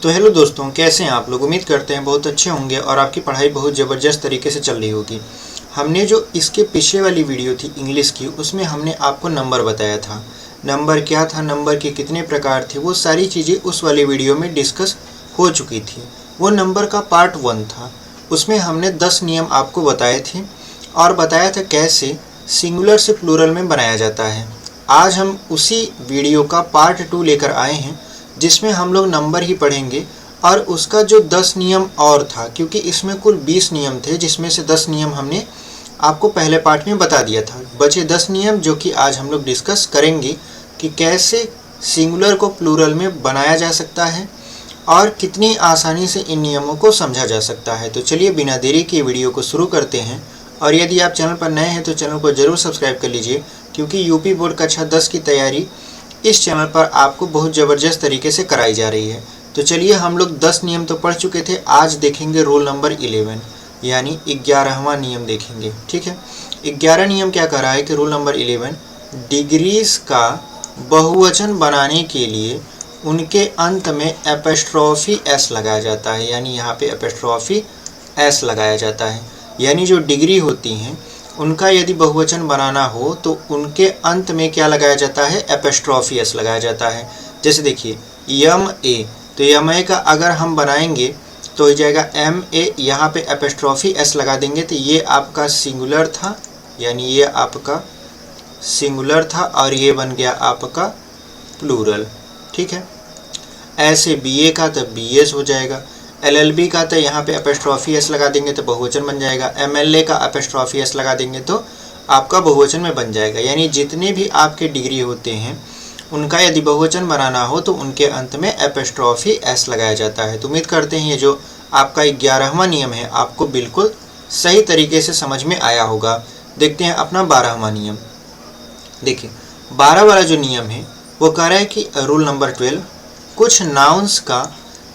तो हेलो दोस्तों, कैसे हैं आप लोग। उम्मीद करते हैं बहुत अच्छे होंगे और आपकी पढ़ाई बहुत ज़बरदस्त तरीके से चल रही होगी। हमने जो इसके पीछे वाली वीडियो थी इंग्लिश की, उसमें हमने आपको नंबर बताया था। नंबर क्या था, नंबर के कितने प्रकार थे, वो सारी चीज़ें उस वाली वीडियो में डिस्कस हो चुकी थी। वो नंबर का पार्ट 1 था। उसमें हमने 10 नियम आपको बताए थे और बताया था कैसे सिंगुलर से प्लूरल में बनाया जाता है। आज हम उसी वीडियो का पार्ट 2 लेकर आए हैं, जिसमें हम लोग नंबर ही पढ़ेंगे और उसका जो 10 नियम और था, क्योंकि इसमें कुल 20 नियम थे, जिसमें से 10 नियम हमने आपको पहले पार्ट में बता दिया था। बचे 10 नियम जो कि आज हम लोग डिस्कस करेंगे कि कैसे सिंगुलर को प्लूरल में बनाया जा सकता है और कितनी आसानी से इन नियमों को समझा जा सकता है। तो चलिए बिना देरी के वीडियो को शुरू करते हैं। और यदि आप चैनल पर नए हैं तो चैनल को ज़रूर सब्सक्राइब कर लीजिए, क्योंकि यूपी बोर्ड कक्षा 10 की तैयारी इस चैनल पर आपको बहुत ज़बरदस्त तरीके से कराई जा रही है। तो चलिए, हम लोग 10 नियम तो पढ़ चुके थे, आज देखेंगे रूल नंबर 11 यानी 11वां नियम देखेंगे। ठीक है, 11 नियम क्या कह रहा है कि रूल नंबर 11, डिग्रीज का बहुवचन बनाने के लिए उनके अंत में एपोस्ट्रोफी एस लगाया जाता है। यानी यहाँ पे एपोस्ट्रोफी एस लगाया जाता है। यानी जो डिग्री होती हैं उनका यदि बहुवचन बनाना हो तो उनके अंत में क्या लगाया जाता है, एपोस्ट्रोफी एस लगाया जाता है। जैसे देखिए यम ए, तो यम ए का अगर हम बनाएंगे तो हो जाएगा एम ए, यहाँ पे एपोस्ट्रोफी एस लगा देंगे तो ये आपका सिंगुलर था, यानी ये आपका सिंगुलर था और ये बन गया आपका प्लूरल। ठीक है, ऐसे बी ए का तो बी एस हो जाएगा, LLB का तो यहाँ पे एपोस्ट्रोफी एस लगा देंगे तो बहुवचन बन जाएगा, MLA का एपोस्ट्रोफी एस लगा देंगे तो आपका बहुवचन में बन जाएगा। यानी जितने भी आपके डिग्री होते हैं उनका यदि बहुवचन बनाना हो तो उनके अंत में एपोस्ट्रोफी एस लगाया जाता है। तो उम्मीद करते हैं ये जो आपका 11वां नियम है आपको बिल्कुल सही तरीके से समझ में आया होगा। देखते हैं अपना 12वां नियम। देखिए 12 वाला जो नियम है वो कह रहा है कि रूल नंबर 12, कुछ नाउन्स का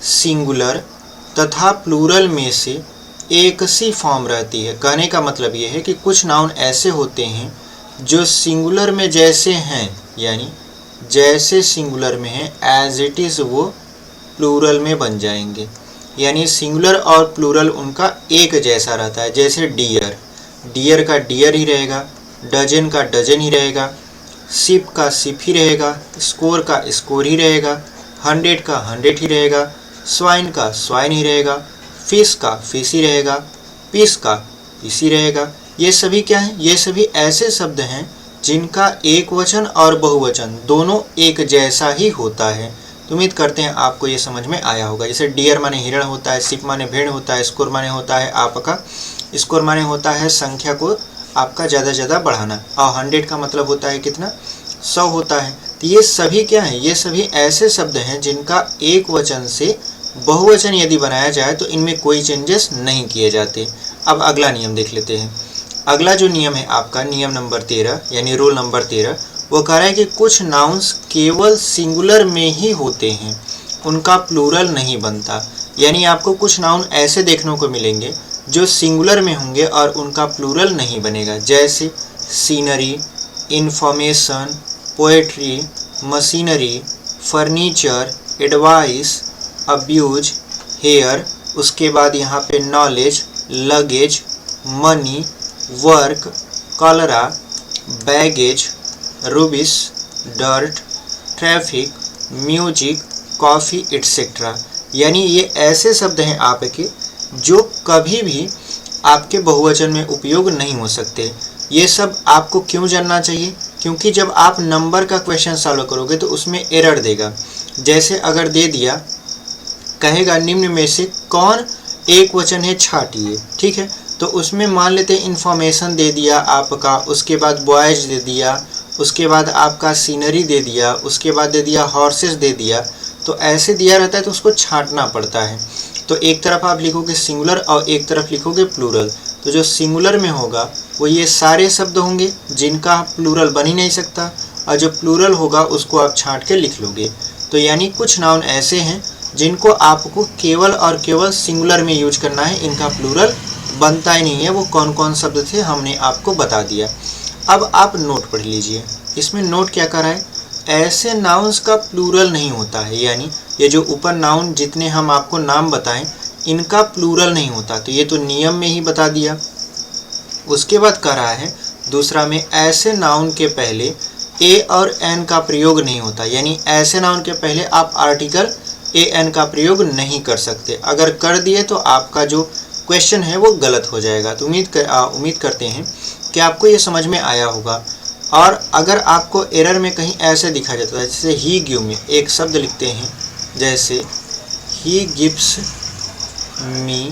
सिंगुलर तथा प्लूरल में से एक सी फॉर्म रहती है। कहने का मतलब ये है कि कुछ नाउन ऐसे होते हैं जो सिंगुलर में जैसे हैं, यानी जैसे सिंगुलर में हैं एज इट इज़ वो प्लूरल में बन जाएंगे। यानी सिंगुलर और प्लूरल उनका एक जैसा रहता है। जैसे डियर, डियर का डियर ही रहेगा, डजन का डजन ही रहेगा, शिप का शिप ही रहेगा, स्कोर का स्कोर ही रहेगा, 100 का 100 ही रहेगा, स्वाइन का स्वाइन ही रहेगा, फिश का फिश ही रहेगा, पीस का पीस ही रहेगा। ये सभी क्या हैं, ये सभी ऐसे शब्द हैं जिनका एक वचन और बहुवचन दोनों एक जैसा ही होता है। तो उम्मीद करते हैं आपको ये समझ में आया होगा। जैसे डियर माने हिरण होता है, शिप माने भेड़ होता है, स्कोर माने होता है आपका, स्कोर माने होता है संख्या को आपका ज़्यादा से ज़्यादा बढ़ाना, और 100 का मतलब होता है कितना, 100 होता है। तो ये सभी क्या हैं, ये सभी ऐसे शब्द हैं जिनका एक वचन से बहुवचन यदि बनाया जाए तो इनमें कोई चेंजेस नहीं किए जाते। अब अगला नियम देख लेते हैं। अगला जो नियम है आपका नियम नंबर 13 यानी रूल नंबर 13, वो कह रहा है कि कुछ नाउन्स केवल सिंगुलर में ही होते हैं, उनका प्लूरल नहीं बनता। यानी आपको कुछ नाउन ऐसे देखने को मिलेंगे जो सिंगुलर में होंगे और उनका प्लूरल नहीं बनेगा। जैसे scenery, information, poetry, machinery, furniture, advice, abuse, hair, उसके बाद यहाँ पे knowledge, luggage, money, work, cholera, baggage, rubbish, dirt, traffic, music, coffee etcetera. यानी ये ऐसे शब्द हैं आपके जो कभी भी आपके बहुवचन में उपयोग नहीं हो सकते। ये सब आपको क्यों जानना चाहिए, क्योंकि जब आप नंबर का क्वेश्चन सॉल्व करोगे तो उसमें एरर देगा। जैसे अगर दे दिया, कहेगा निम्न में से कौन एक वचन है छाटिए, ठीक है, तो उसमें मान लेते हैं इन्फॉर्मेशन दे दिया आपका, उसके बाद बॉयज दे दिया, उसके बाद आपका सीनरी दे दिया, उसके बाद दे दिया हॉर्सेस दे दिया। तो ऐसे दिया रहता है तो उसको छांटना पड़ता है। तो एक तरफ आप लिखोगे सिंगुलर और एक तरफ लिखोगे प्लूरल। तो जो सिंगुलर में होगा वो ये सारे शब्द होंगे जिनका प्लूरल बन ही नहीं सकता, और जो प्लूरल होगा उसको आप छांट के लिख लोगे। तो यानी कुछ नाउन ऐसे हैं जिनको आपको केवल और केवल सिंगुलर में यूज करना है, इनका प्लूरल बनता ही नहीं है। वो कौन कौन शब्द थे हमने आपको बता दिया। अब आप नोट पढ़ लीजिए। इसमें नोट क्या कर रहा है, ऐसे नाउन्स का प्लूरल नहीं होता है, यानी ये जो ऊपर नाउन जितने हम आपको नाम बताएं इनका प्लूरल नहीं होता। तो ये तो नियम में ही बता दिया। उसके बाद कह रहा है दूसरा में, ऐसे नाउन के पहले ए और एन का प्रयोग नहीं होता, यानी ऐसे नाउन के पहले आप आर्टिकल ए एन का प्रयोग नहीं कर सकते। अगर कर दिए तो आपका जो क्वेश्चन है वो गलत हो जाएगा। तो उम्मीद करते हैं कि आपको ये समझ में आया होगा। और अगर आपको एरर में कहीं ऐसे दिखा जाता है, जैसे ही गिव में एक शब्द लिखते हैं, जैसे he gives me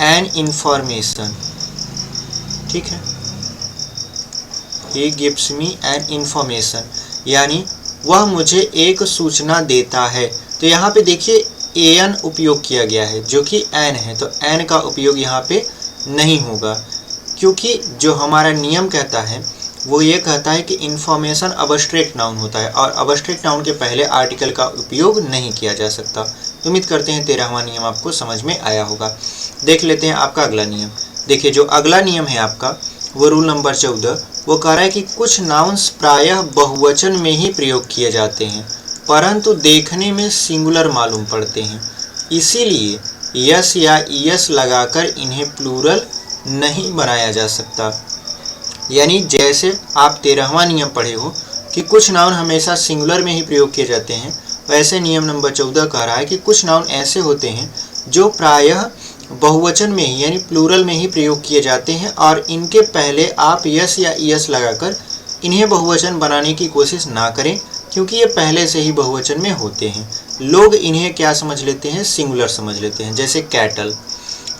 an information, ठीक है, he gives me an information, यानी वह मुझे एक सूचना देता है। तो यहाँ पे देखिए एन उपयोग किया गया है जो कि एन है, तो एन का उपयोग यहाँ पे नहीं होगा, क्योंकि जो हमारा नियम कहता है वो ये कहता है कि इन्फॉर्मेशन अबस्ट्रैक्ट नाउन होता है और अबस्ट्रैक्ट नाउन के पहले आर्टिकल का उपयोग नहीं किया जा सकता। तो उम्मीद करते हैं 13वां नियम आपको समझ में आया होगा। देख लेते हैं आपका अगला नियम। देखिए जो अगला नियम है आपका वो रूल नंबर 14, वो कह रहा है कि कुछ नाउन्स प्रायः बहुवचन में ही प्रयोग किए जाते हैं परंतु देखने में सिंगुलर मालूम पड़ते हैं, इसीलिए यस या ईएस लगाकर इन्हें प्लूरल नहीं बनाया जा सकता। यानी जैसे आप 13वां नियम पढ़े हो कि कुछ नाउन हमेशा सिंगुलर में ही प्रयोग किए जाते हैं, वैसे नियम नंबर 14 कह रहा है कि कुछ नाउन ऐसे होते हैं जो प्रायः बहुवचन में ही यानी प्लूरल में ही प्रयोग किए जाते हैं और इनके पहले आप यस या ईएस लगाकर इन्हें बहुवचन बनाने की कोशिश ना करें, क्योंकि ये पहले से ही बहुवचन में होते हैं। लोग इन्हें क्या समझ लेते हैं, सिंगुलर समझ लेते हैं। जैसे कैटल,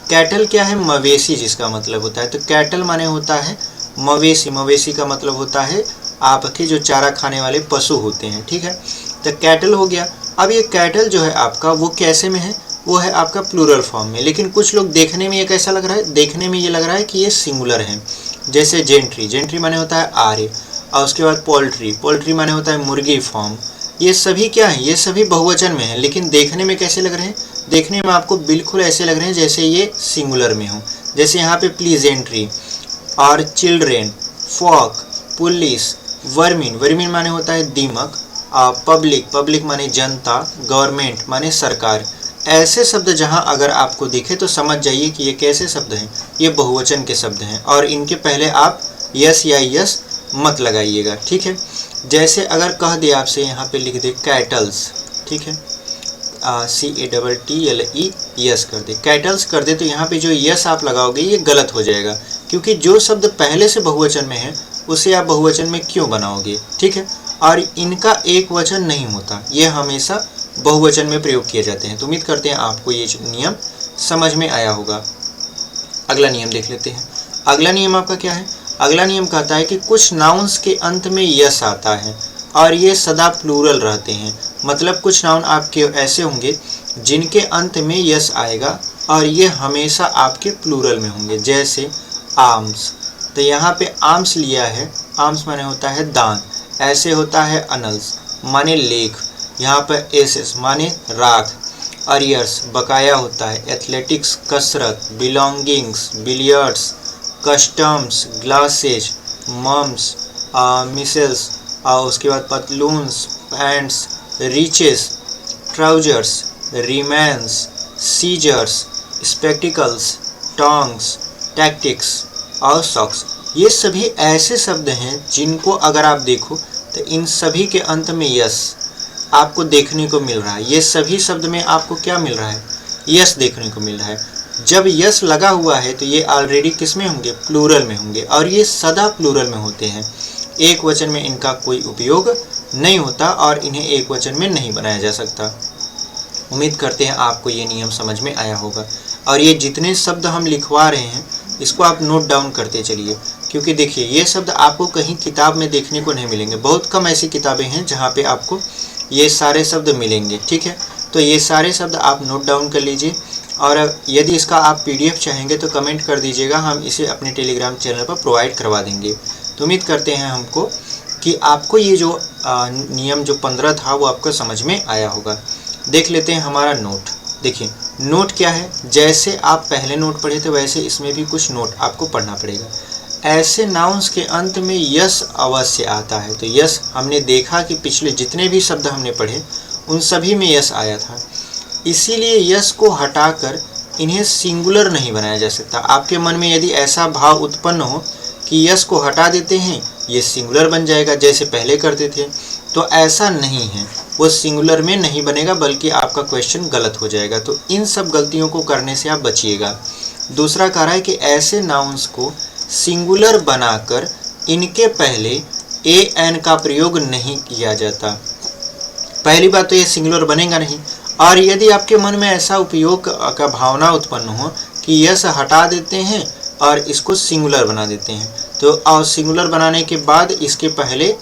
कैटल क्या है, मवेशी जिसका मतलब होता है। तो कैटल माने होता है मवेशी, मवेशी का मतलब होता है आपके जो चारा खाने वाले पशु होते हैं, ठीक है। तो कैटल हो गया। अब ये कैटल जो है आपका वो कैसे में है, वो है आपका प्लूरल फॉर्म में, लेकिन कुछ लोग देखने में ये कैसा लग रहा है, देखने में ये लग रहा है कि ये सिंगुलर है। जैसे जेंट्री, जेंट्री माने होता है आर्य, और उसके बाद पोल्ट्री, पोल्ट्री माने होता है मुर्गी फार्म। ये सभी क्या है, ये सभी बहुवचन में है, लेकिन देखने में कैसे लग रहे हैं, देखने में आपको बिल्कुल ऐसे लग रहे हैं जैसे ये सिंगुलर में हो। जैसे यहाँ पे प्लीजेंट्री और children, folk, police, vermin, vermin माने होता है दीमक, पब्लिक, पब्लिक माने जनता, गवर्नमेंट माने सरकार। ऐसे शब्द जहां अगर आपको दिखे तो समझ जाइए कि ये कैसे शब्द हैं, ये बहुवचन के शब्द हैं और इनके पहले आप यस या यस मत लगाइएगा, ठीक है। जैसे अगर कह दे आपसे यहाँ पे लिख दे कैटल्स, ठीक है, CATTLE यस कर दे, कैटल्स कर दे, तो यहाँ पे जो यस आप लगाओगे ये गलत हो जाएगा, क्योंकि जो शब्द पहले से बहुवचन में है उसे आप बहुवचन में क्यों बनाओगे, ठीक है। और इनका एक वचन नहीं होता, ये हमेशा बहुवचन में प्रयोग किए जाते हैं। तो उम्मीद करते हैं आपको ये नियम समझ में आया होगा। अगला नियम देख लेते हैं। अगला नियम आपका क्या है, अगला नियम कहता है कि कुछ नाउन्स के अंत में यस आता है और ये सदा प्लूरल रहते हैं। मतलब कुछ नाउन आपके ऐसे होंगे जिनके अंत में यस आएगा और ये हमेशा आपके प्लूरल में होंगे। जैसे आर्म्स, तो यहाँ पे आर्म्स लिया है, आर्म्स माने होता है दांत, ऐसे होता है अनल्स माने लेख, यहाँ पर एसेस माने राख, अरियर्स बकाया होता है, एथलेटिक्स कसरत, belongings billiards, customs glasses, mumps measles, और उसके बाद पतलून्स pants, breeches trousers, remains, scissors, spectacles, tongs, tactics और सॉक्स। ये सभी ऐसे शब्द हैं जिनको अगर आप देखो तो इन सभी के अंत में यस आपको देखने को मिल रहा है। ये सभी शब्द में आपको क्या मिल रहा है, यस देखने को मिल रहा है। जब यस लगा हुआ है तो ये ऑलरेडी किस में होंगे, प्लूरल में होंगे और ये सदा प्लूरल में होते हैं। एक वचन में इनका कोई उपयोग नहीं होता और इन्हें एक वचन में नहीं बनाया जा सकता। उम्मीद करते हैं आपको ये नियम समझ में आया होगा। और ये जितने शब्द हम लिखवा रहे हैं इसको आप नोट डाउन करते चलिए, क्योंकि देखिए ये शब्द आपको कहीं किताब में देखने को नहीं मिलेंगे। बहुत कम ऐसी किताबें हैं जहाँ पे आपको ये सारे शब्द मिलेंगे, ठीक है। तो ये सारे शब्द आप नोट डाउन कर लीजिए और यदि इसका आप PDF चाहेंगे तो कमेंट कर दीजिएगा, हम इसे अपने टेलीग्राम चैनल पर प्रोवाइड करवा देंगे। तो उम्मीद करते हैं हमको कि आपको ये जो नियम जो 15 था वो आपको समझ में आया होगा। देख लेते हैं हमारा नोट। देखिए नोट क्या है, जैसे आप पहले नोट पढ़े थे वैसे इसमें भी कुछ नोट आपको पढ़ना पड़ेगा। ऐसे नाउन्स के अंत में यस अवश्य आता है। तो यस हमने देखा कि पिछले जितने भी शब्द हमने पढ़े उन सभी में यस आया था, इसीलिए यस को हटाकर इन्हें सिंगुलर नहीं बनाया जा सकता। आपके मन में यदि ऐसा भाव उत्पन्न हो कि यस को हटा देते हैं ये सिंगुलर बन जाएगा जैसे पहले करते थे, तो ऐसा नहीं है, वो सिंगुलर में नहीं बनेगा बल्कि आपका क्वेश्चन गलत हो जाएगा। तो इन सब गलतियों को करने से आप बचिएगा। दूसरा कह रहा है कि ऐसे नाउन्स को सिंगुलर बनाकर इनके पहले ए एन का प्रयोग नहीं किया जाता। पहली बात तो ये सिंगुलर बनेगा नहीं, और यदि आपके मन में ऐसा उपयोग का भावना उत्पन्न हो कि यस हटा देते हैं और इसको सिंगुलर बना देते हैं, तो और सिंगुलर बनाने के बाद इसके पहले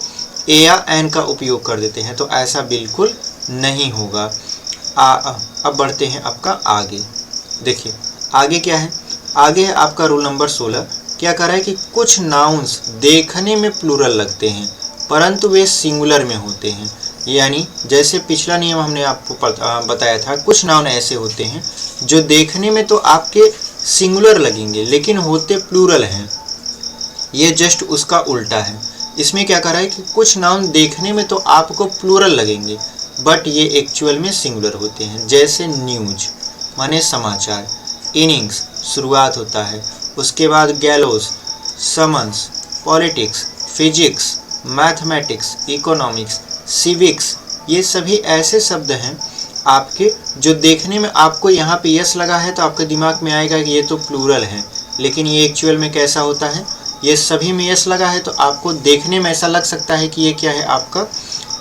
ए या एन का उपयोग कर देते हैं, तो ऐसा बिल्कुल नहीं होगा। अब बढ़ते हैं आपका आगे। देखिए आगे क्या है, आगे है आपका रूल नंबर 16। क्या कह रहा है कि कुछ नाउन्स देखने में प्लूरल लगते हैं परंतु वे सिंगुलर में होते हैं। यानी जैसे पिछला नियम हमने आपको बताया था, कुछ नाउन ऐसे होते हैं जो देखने में तो आपके सिंगुलर लगेंगे लेकिन होते प्लूरल हैं। ये जस्ट उसका उल्टा है। इसमें क्या कह रहा है कि कुछ नाउन देखने में तो आपको प्लूरल लगेंगे बट ये एक्चुअल में सिंगुलर होते हैं। जैसे न्यूज माने समाचार, इनिंग्स शुरुआत होता है, उसके बाद गैलोज, summons, politics, physics, mathematics, economics, civics, ये सभी ऐसे शब्द हैं आपके जो देखने में आपको यहाँ पे यस लगा है तो आपके दिमाग में आएगा कि ये तो प्लूरल है, लेकिन ये एक्चुअल में कैसा होता है, ये सभी में यस लगा है तो आपको देखने में ऐसा लग सकता है कि ये क्या है, आपका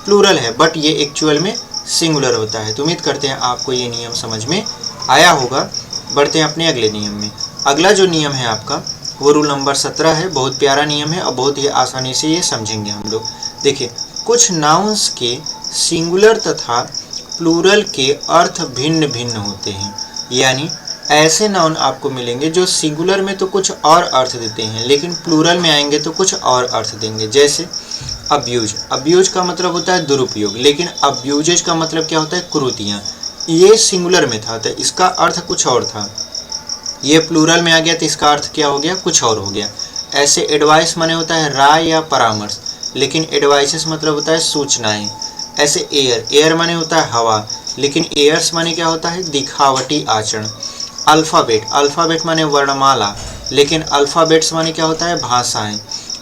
प्लूरल है, बट ये एक्चुअल में सिंगुलर होता है। तो उम्मीद करते हैं आपको ये नियम समझ में आया होगा। बढ़ते हैं अपने अगले नियम में। अगला जो नियम है आपका वो रूल नंबर 17 है। बहुत प्यारा नियम है और बहुत ही आसानी से ये समझेंगे हम लोग। देखिए कुछ नाउन्स के सिंगुलर तथा प्लूरल के अर्थ भिन्न भिन्न होते हैं। यानी ऐसे नाउन आपको मिलेंगे जो सिंगुलर में तो कुछ और अर्थ देते हैं लेकिन प्लूरल में आएंगे तो कुछ और अर्थ देंगे। जैसे अब्यूज, अब्यूज का मतलब होता है दुरुपयोग, लेकिन अब्यूजेज का मतलब क्या होता है, कुरीतियाँ। ये सिंगुलर में था तो इसका अर्थ कुछ और था, ये प्लूरल में आ गया तो इसका अर्थ क्या हो गया, कुछ और हो गया। ऐसे एडवाइस माने होता है राय या परामर्श, लेकिन एडवाइसेस मतलब होता है सूचनाएं। ऐसे एयर, एयर माने होता है हवा, लेकिन एयर्स माने क्या होता है, दिखावटी आचरण। अल्फ़ाबेट, अल्फ़ाबेट माने वर्णमाला, लेकिन अल्फ़ाबेट्स माने क्या होता है, भाषाएं।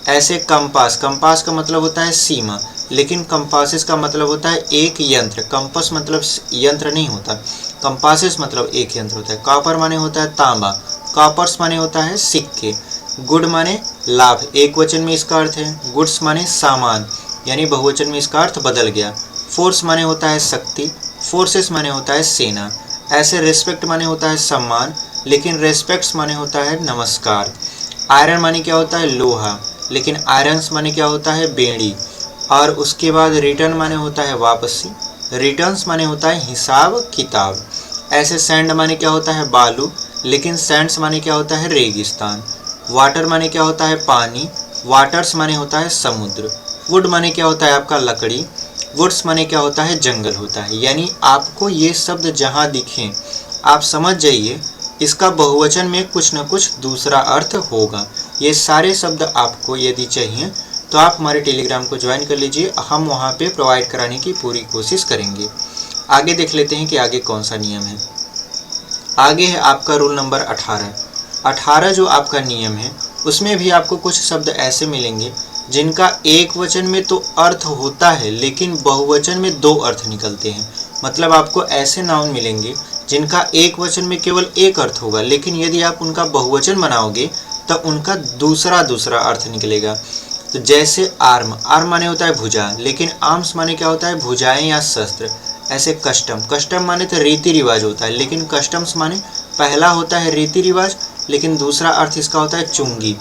ऐसे कंपास, कंपास का मतलब होता है सीमा, लेकिन कंपासेस का मतलब होता है एक यंत्र। कंपास मतलब यंत्र नहीं होता, कंपासेस मतलब एक यंत्र होता है। कॉपर माने होता है तांबा, कॉपर्स माने होता है सिक्के। गुड माने लाभ, एक वचन में इसका अर्थ है। गुड्स माने सामान, यानी बहुवचन में इसका अर्थ बदल गया। फोर्स माने होता है शक्ति, फोर्सेस माने होता है सेना। ऐसे रेस्पेक्ट माने होता है सम्मान, लेकिन रेस्पेक्ट्स माने होता है नमस्कार। आयरन माने क्या होता है, लोहा, लेकिन आयरन्स माने क्या होता है, बेड़ी। और उसके बाद रिटर्न माने होता है वापसी, रिटर्न्स माने होता है हिसाब किताब। ऐसे सैंड माने क्या होता है, बालू, लेकिन सैंड्स माने क्या होता है, रेगिस्तान। वाटर माने क्या होता है, पानी, वाटर्स माने होता है समुद्र। वुड माने क्या होता है आपका लकड़ी, वुड्स माने क्या होता है, जंगल होता है। यानी आपको ये शब्द जहाँ दिखें आप समझ जाइए इसका बहुवचन में कुछ न कुछ दूसरा अर्थ होगा। ये सारे शब्द आपको यदि चाहिए तो आप हमारे टेलीग्राम को ज्वाइन कर लीजिए, हम वहाँ पे प्रोवाइड कराने की पूरी कोशिश करेंगे। आगे देख लेते हैं कि आगे कौन सा नियम है। आगे है आपका रूल नंबर 18। 18 जो आपका नियम है उसमें भी आपको कुछ शब्द ऐसे मिलेंगे जिनका एक वचन में तो अर्थ होता है लेकिन बहुवचन में दो अर्थ निकलते हैं। मतलब आपको ऐसे नाउन मिलेंगे जिनका एक वचन में केवल एक अर्थ होगा, लेकिन यदि आप उनका बहुवचन बनाओगे तो उनका दूसरा अर्थ निकलेगा। तो जैसे आर्म, आर्म माने होता है भुजा, लेकिन आर्म्स माने क्या होता है, भुजाएं या शस्त्र। ऐसे कस्टम, कस्टम माने तो रीति रिवाज होता है, लेकिन कस्टम्स माने पहला होता है रीति रिवाज लेकिन दूसरा अर्थ इसका होता है चुंगी।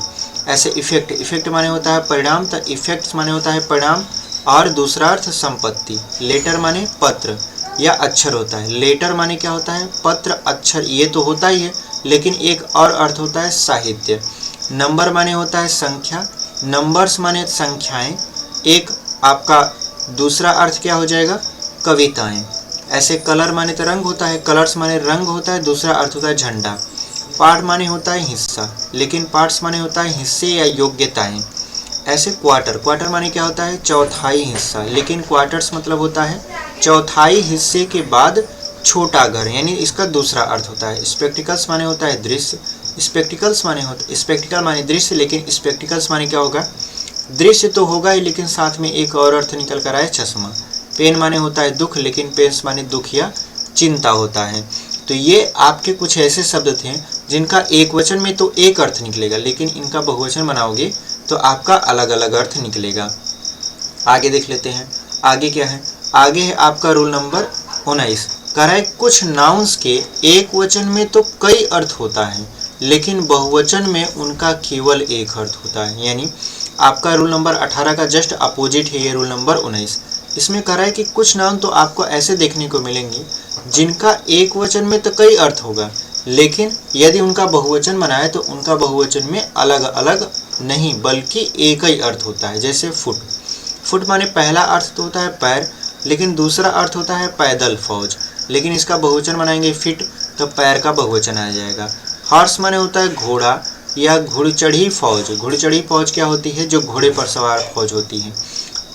ऐसे इफेक्ट, इफेक्ट माने होता है परिणाम, तो इफेक्ट्स माने होता है परिणाम और दूसरा अर्थ संपत्ति। लेटर माने पत्र या अक्षर होता है, लेटर माने क्या होता है, पत्र, अक्षर, ये तो होता ही है लेकिन एक और अर्थ होता है साहित्य। नंबर माने होता है संख्या, नंबर्स माने संख्याएं, एक आपका दूसरा अर्थ क्या हो जाएगा, कविताएं। ऐसे कलर माने तो रंग होता है, कलर्स माने रंग होता है, दूसरा अर्थ होता है झंडा। पार्ट माने होता है हिस्सा, लेकिन पार्ट्स माने होता है हिस्से या योग्यताएं। ऐसे क्वार्टर, क्वार्टर माने क्या होता है? चौथाई हिस्सा, लेकिन क्वार्टर्स मतलब होता है चौथाई हिस्से के बाद छोटा घर, यानी इसका दूसरा अर्थ होता है। स्पेक्टिकल्स माने होता है दृश्य, स्पेक्टिकल्स माने दृश्य, लेकिन स्पेक्टिकल्स माने क्या होगा? दृश्य तो होगा ही, लेकिन साथ में एक और अर्थ निकल कर आए, चश्मा। पेन माने होता है दुख, लेकिन पेन्स माने दुख या चिंता होता है। तो ये आपके कुछ ऐसे शब्द थे जिनका एक वचन में तो एक अर्थ निकलेगा, लेकिन इनका बहुवचन बनाओगे तो आपका अलग अलग अर्थ निकलेगा। आगे देख लेते हैं, आगे क्या है? आगे है आपका रूल नंबर 19। कह रहा है कुछ नाउन्स के एक वचन में तो कई अर्थ होता है, लेकिन बहुवचन में उनका केवल एक अर्थ होता है। यानी आपका रूल नंबर 18 का जस्ट अपोजिट है ये रूल नंबर 19। इसमें कह रहा है कि कुछ नाउन तो आपको ऐसे देखने को मिलेंगे जिनका एक वचन में तो कई अर्थ होगा, लेकिन यदि उनका बहुवचन बनाए तो उनका बहुवचन में अलग अलग नहीं बल्कि एक ही अर्थ होता है। जैसे फुट, फुट माने पहला अर्थ तो होता है पैर, लेकिन दूसरा अर्थ होता है पैदल फौज, लेकिन इसका बहुवचन बनाएंगे फिट तो पैर का बहुवचन आ जाएगा। हॉर्स माने होता है घोड़ा या घुड़चढ़ी फौज, घुड़चढ़ी फौज क्या होती है? जो घोड़े पर सवार फौज होती है,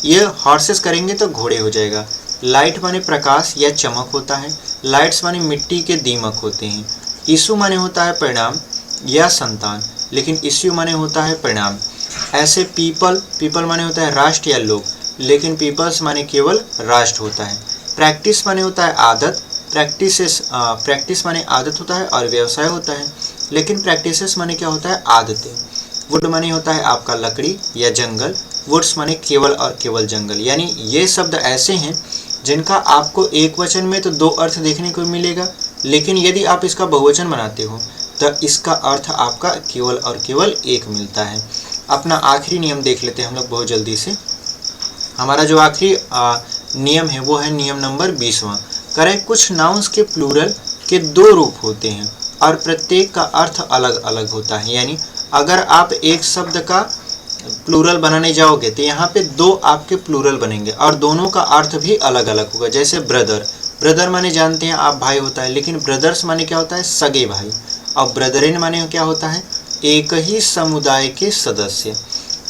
ये हॉर्सेस करेंगे तो घोड़े हो जाएगा। लाइट माने प्रकाश या चमक होता है, लाइट्स माने मिट्टी के दीमक होते हैं। इशू माने होता है परिणाम या संतान, लेकिन इश्यू माने होता है परिणाम। ऐसे पीपल, पीपल माने होता है राष्ट्र या लोग, लेकिन पीपल्स माने केवल राष्ट्र होता है। प्रैक्टिस माने होता है आदत, प्रैक्टिस माने आदत होता है और व्यवसाय होता है, लेकिन प्रैक्टिसेस माने क्या होता है? आदतें। वुड माने होता है आपका लकड़ी या जंगल, वुड्स माने केवल और केवल जंगल। यानी ये शब्द ऐसे हैं जिनका आपको एक वचन में तो दो अर्थ देखने को मिलेगा, लेकिन यदि आप इसका बहुवचन बनाते हो तो इसका अर्थ आपका केवल और केवल एक मिलता है। अपना आखिरी नियम देख लेते हैं हम लोग बहुत जल्दी से। हमारा जो आखिरी नियम है वो है नियम नंबर 20वां। करें कुछ नाउन्स के प्लूरल के दो रूप होते हैं और प्रत्येक का अर्थ अलग अलग होता है। यानी अगर आप एक शब्द का प्लूरल बनाने जाओगे तो यहाँ पे दो आपके प्लूरल बनेंगे और दोनों का अर्थ भी अलग अलग होगा। जैसे ब्रदर, ब्रदर माने जानते हैं आप भाई होता है, लेकिन ब्रदर्स माने क्या होता है? सगे भाई। और ब्रदरिन माने क्या होता है? एक ही समुदाय के सदस्य।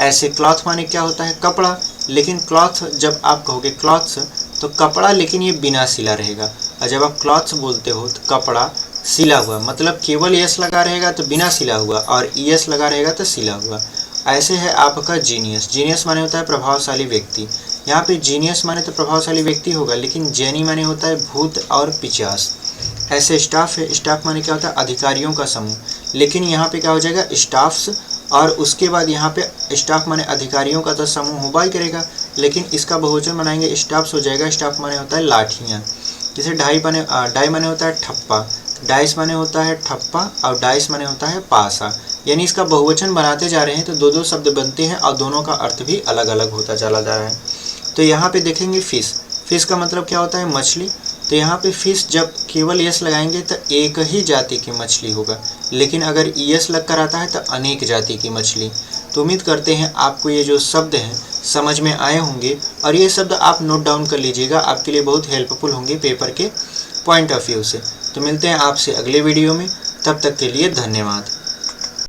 ऐसे क्लॉथ माने क्या होता है? कपड़ा, लेकिन क्लॉथ जब आप कहोगे क्लॉथ्स तो कपड़ा, लेकिन ये बिना सिला रहेगा। और जब आप क्लॉथ्स बोलते हो तो कपड़ा सिला हुआ, मतलब केवल यस लगा रहेगा तो बिना सिला हुआ और ईएस लगा रहेगा तो सिला हुआ। ऐसे है आपका जीनियस, जीनियस माने होता है प्रभावशाली व्यक्ति। यहाँ पे जीनियस माने तो प्रभावशाली व्यक्ति होगा, लेकिन जेनी माने होता है भूत और पिचास। ऐसे स्टाफ है, स्टाफ माने क्या होता है? अधिकारियों का समूह, लेकिन यहाँ पे क्या हो जाएगा? स्टाफ्स, और उसके बाद यहाँ पे स्टाफ माने अधिकारियों का तो समूह होगा ही करेगा, लेकिन इसका बहुवचन बनाएंगे स्टाफ्स हो जाएगा। स्टाफ माने होता है लाठियाँ। जैसे डाई माने होता है ठप्पा, डाइस माने होता है ठप्पा और डाइस माने होता है पासा। यानी इसका बहुवचन बनाते जा रहे हैं तो दो दो शब्द बनते हैं और दोनों का अर्थ भी अलग अलग होता चला जा रहा है। तो यहाँ पे देखेंगे फिश, फिश का मतलब क्या होता है? मछली। तो यहाँ पे फिश जब केवल यस लगाएंगे तो एक ही जाति की मछली होगा, लेकिन अगर ईएस लग कर आता है तो अनेक जाति की मछली। तो उम्मीद करते हैं आपको ये जो शब्द हैं समझ में आए होंगे और ये शब्द आप नोट डाउन कर लीजिएगा, आपके लिए बहुत हेल्पफुल होंगे पेपर के पॉइंट ऑफ व्यू से। तो मिलते हैं आपसे अगले वीडियो में, तब तक के लिए धन्यवाद।